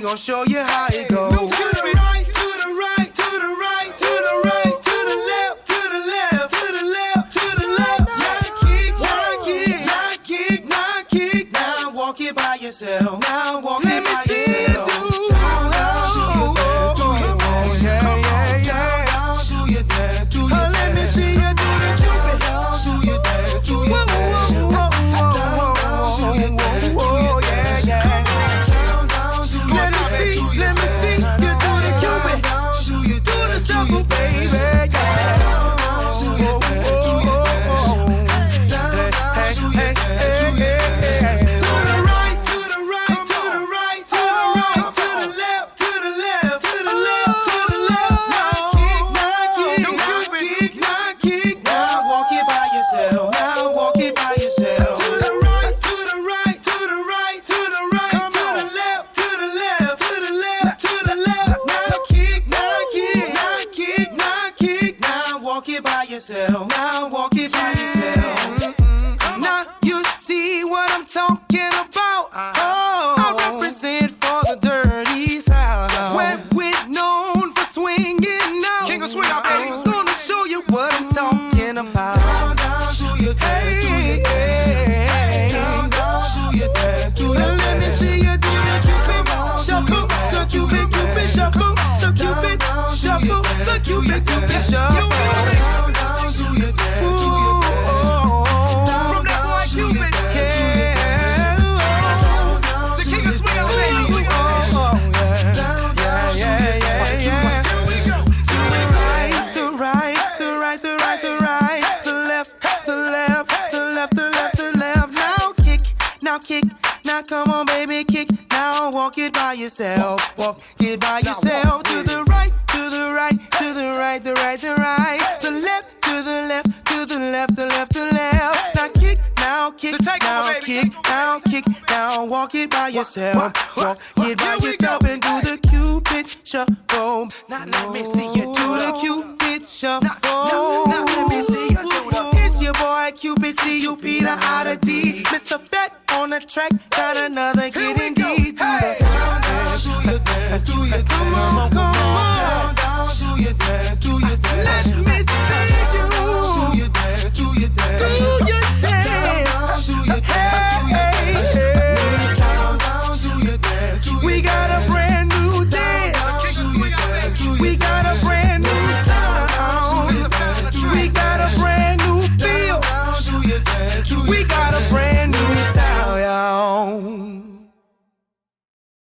gon' show you how it goes. To the right, to the right, to the right, to the right, to the left, to the left, to the left, to the left. Now kick, now kick, now kick, now kick. Now walk it by yourself. Now walk it by yourself. Down, down, do your dance, do your dance. Down, down, do your dance, do your dance. Let me see you do the Cupid. Down, do your dance, do your dance. Down, down, do your dance, do your dance. Down, down, do your dance, do your dance. Let me see you do the Cupid. Do the shuffle, baby. Now walk it by yourself. Now you see what I'm talking about. I represent for the dirty South, where we're known for swinging out. King of swing out, baby. Gonna show you what I'm talking about. Down, down, do your dance, do your dance. Down, down, do your dance, do your dance. Let me see you do the Cupid Shuffle, the Cupid, Cupid Shuffle, the Cupid Shuffle, the Cupid, Cupid Shuffle. Now come on, baby, kick. Now walk it by yourself. Walk it by yourself. To the right, to the right, to the right, the right, the right. The left, to the left, to the left, the left, the left. Now kick, now kick, now kick, now kick. Now walk it by yourself. Walk it by yourself and do the Cupid Shuffle. Now let me see you do the Cupid Shuffle. Now let me see you do the. It's your boy Cupid, C-U-P, the I, the D. Mr. Fat on the track, got another kitty.